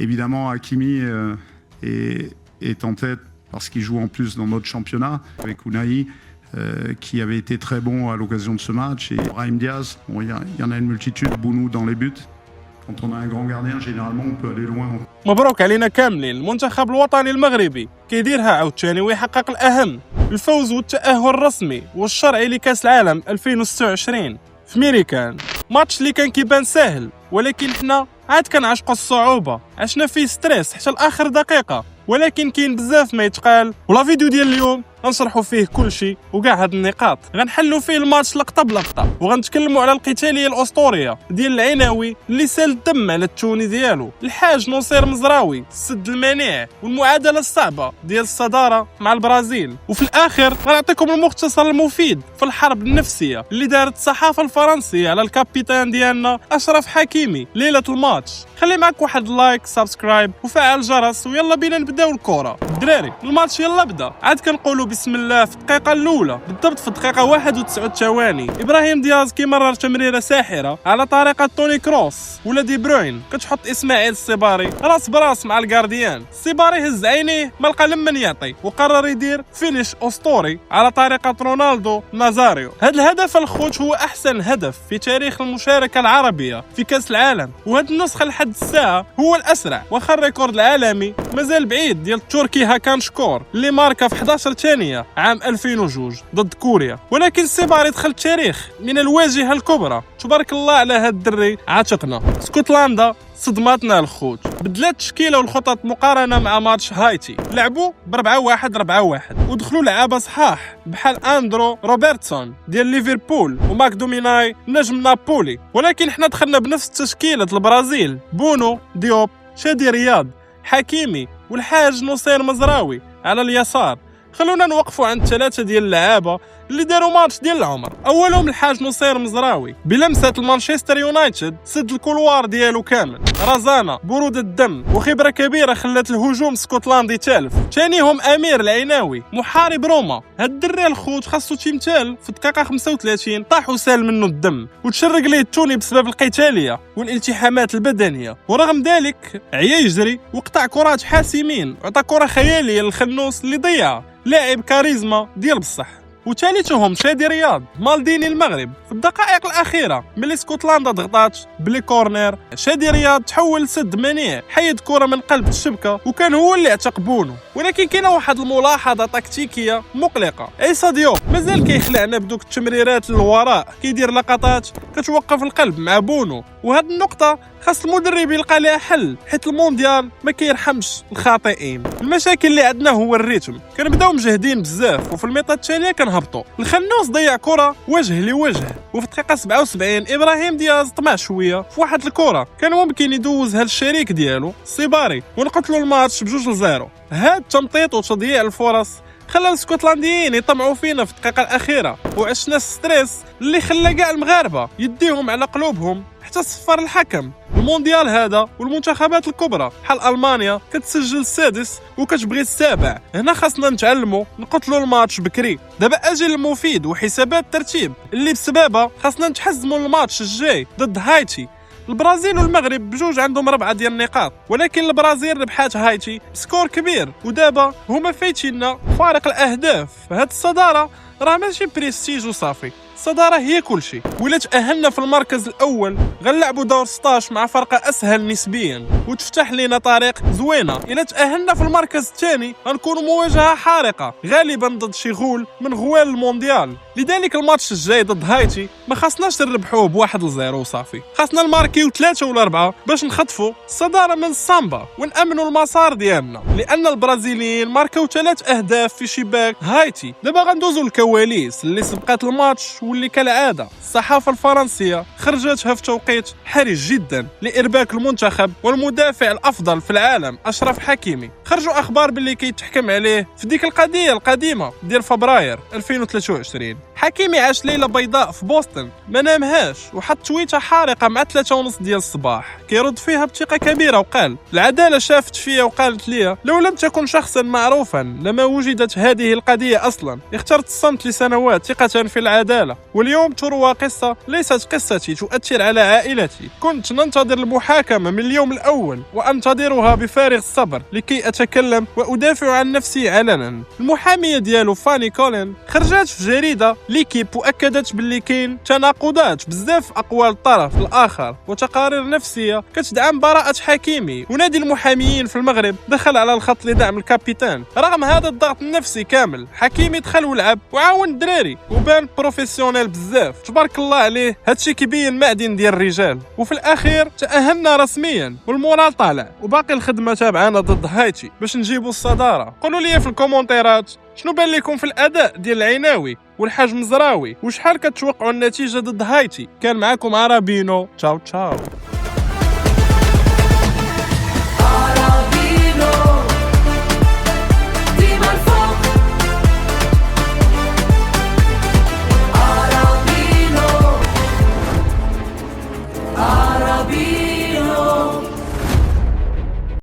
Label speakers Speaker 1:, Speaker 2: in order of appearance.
Speaker 1: Évidemment, Hakimi est en tête parce qu'il joue en plus dans notre championnat avec Unai, qui avait été très bon à l'occasion de ce match. Et Brahim Diaz, bon, il y en a une multitude, Bounou dans les buts. Quand on a un grand gardien, généralement, on peut aller loin.
Speaker 2: مبروك علينا كاملين. المنتخب الوطني المغربي كيديرها عاوتاني ويحقق الأهم، الفوز والتأهل الرسمي والشرعي لكأس العالم 2026 في ميريكان. ماتش اللي كان كيبان ساهل، ولكن حنا عاد كنعشقوا الصعوبة، عشنا فيه ستريس حتى لآخر دقيقة، ولكن كاين بزاف ما يتقال. ولا فيديو ديال اليوم غنشرحوا فيه كل شيء وكاع هاد النقاط، غنحلوا فيه الماتش لقطه بلقطه، وغنتكلموا على القتاليه الاسطوريه ديال العناوي اللي سال الدم على التوني ديالو، الحاج نصير مزراوي السد المنيع، والمعادله الصعبه ديال الصداره مع البرازيل. وفي الاخر غنعطيكم المختصر المفيد في الحرب النفسيه اللي دارت الصحافه الفرنسيه على الكابيتان ديالنا اشرف حكيمي ليله الماتش. خلي معك واحد لايك، سبسكرايب وفعل الجرس، ويلا بينا نبداو الكره. الدراري الماتش يلا بدا، عاد كنقولوا بسم الله في الدقيقه الاولى، بالضبط في الدقيقه 91 ثواني ابراهيم دياز كيمرر تمريره ساحره على طريقه توني كروس ولا دي بروين، كتحط اسماعيل السيباري راس براس مع الجارديان. السيباري هز عينيه ما لقى لمن يعطي، وقرر يدير فينيش اسطوري على طريقه رونالدو نازاريو. هذا الهدف الخوت هو احسن هدف في تاريخ المشاركه العربيه في كاس العالم، وهذه النسخه لحد الساعه هو الاسرع، واخا الريكورد العالمي مازال بعيد ديال تركي هاكان شكور اللي ماركا في 11 ثانيه عام 2002 ضد كوريا. ولكن السيباري دخل التاريخ من الواجهه الكبرى. تبارك الله على هاد الدري، عاتقنا. اسكتلندا صدماتنا الخوت، بدلات التشكيله والخطط مقارنه مع ماتش هايتي. لعبوا ب 4-1 ودخلوا لعابه صحاح بحال اندرو روبرتسون ديال ليفربول وماك دوميناي نجم نابولي، ولكن حنا دخلنا بنفس تشكيله البرازيل: بونو، ديوب، شادي رياض، حكيمي والحاج نصير مزراوي على اليسار. خلونا نوقفوا عند ثلاثه ديال اللعابه اللي داروا ماتش ديال العمر. اولهم الحاج نصير مزراوي بلمسه المانشستر يونايتد، سد الكولوار ديالو كامل، رزانه، برودة الدم وخبره كبيره خلات الهجوم الاسكتلندي تالف. ثانيهم امير العناوي محارب روما. هاد الدري الخوت خاصو تيمثال في الدقيقه 35 طاح وسال منه الدم وتشرق ليه التوني بسبب القتاليه والالتحامات البدنيه، ورغم ذلك عيا يجري وقطع كرات حاسمين وعطى كره خياليه للخنوس اللي ضيعها، لاعب كاريزما ديال بصح. وثالثهم شادي رياض مالديني المغرب. في الدقائق الاخيره ملي اسكتلندا ضغطات بلي كورنر، شادي رياض تحول سد منيع، حيد كره من قلب الشبكه وكان هو اللي اعتق بونو. ولكن كاينه واحد الملاحظه تكتيكيه مقلقه: عيسى ديوب مازال كيخلعنا بدوك التمريرات للوراء، كيدير لقطات كتوقف القلب مع بونو، وهاد النقطه خاص المدرب يلقى لها حل، حيت المونديال ما كيرحمش الخاطئين. المشاكل اللي عندنا هو الريتم، كنبداو مجهدين بزاف وفي الميطه الثانيه كنهبطوا. الخنوس ضيع كره وجه لوجه، وفي الدقيقه 77 ابراهيم دياز طمع شويه في واحد الكره كان ممكن يدوزها للشريك ديالو السيباري ونقتلوا الماتش ب2-0. هاد التمطيط وتضييع الفرص خلى الاسكتلنديين يطمعوا فينا في الدقيقه الاخيره، وعشنا الستريس اللي خلى كاع المغاربه يديهم على قلوبهم حتى صفر الحكم. المونديال هذا والمنتخبات الكبرى بحال المانيا كتسجل السادس وكتبغي السابع. هنا خاصنا نتعلموا نقتلوا الماتش بكري. دابا اجل المفيد وحسابات الترتيب اللي بسببها خاصنا نتحزموا الماتش الجاي ضد هايتي. البرازيل والمغرب بجوج عندهم 4 ديال النقاط، ولكن البرازيل ربحات هايتي بسكور كبير، ودابا هما فايتيننا فارق الاهداف. هاد الصداره راه ماشي بريستيج وصافي، الصداره هي كل شيء. ولا تاهلنا في المركز الاول غنلعبوا دور 16 مع فرقه اسهل نسبيا وتفتح لنا طريق زوينه. الا تاهلنا في المركز الثاني غنكونوا مواجهه حارقه غالبا ضد شي غول من غوال المونديال. لذلك الماتش الجاي ضد هايتي ما خاصناش نربحوه ب1-0 وصافي، خاصنا نماركيو 3 ولا 4 باش نخطفوا الصداره من السامبا ونامنوا المسار ديالنا، لان البرازيليين ماركاو 3 اهداف في شباك هايتي. دابا غندوزوا الكواليس اللي سبقت الماتش، واللي كالعاده الصحافه الفرنسيه خرجتها في توقيت حرج جدا لارباك المنتخب والمدافع الافضل في العالم اشرف حكيمي. خرجوا اخبار باللي كيتحكم عليه في ديك القضيه القديمه ديال فبراير 2023. حكيمي عاش ليله بيضاء في بوسطن ما نامهاش، وحط تويته حارقه مع 3:30 ديال الصباح كيرد فيها بثقه كبيره وقال: العداله شافت فيا وقالت لي لو لم تكن شخصا معروفا لما وجدت هذه القضيه اصلا، اخترت الصمت لسنوات ثقه في العداله. واليوم تروى قصة ليست قصتي تؤثر على عائلتي. كنت ننتظر المحاكمة من اليوم الأول وأنتظرها بفارغ الصبر لكي أتكلم وأدافع عن نفسي علنا. المحامية ديالو فاني كولين خرجت في جريدة ليكيب وأكدت باللي كاين تناقضات بزاف في أقوال الطرف الآخر وتقارير نفسية كتدعم براءة حكيمي. ونادي المحاميين في المغرب دخل على الخط لدعم الكابيتان. رغم هذا الضغط النفسي كامل حكيمي دخل ولعب وعاون الدراري وبان بروفيسيونيل بزاف تبارك الله عليه. هادشي كيبين معدن ديال الرجال. وفي الأخير تأهلنا رسميا والمورال طالع وباقي الخدمة تابعانا ضد هايتي باش نجيبوا الصدارة. قولوا لي في الكومنتيرات شنو بان لكم في الأداء ديال العيناوي والحاج مزراوي وشحال كتوقعوا النتيجة ضد هايتي. كان معكم عربينو، تشاو تشاو.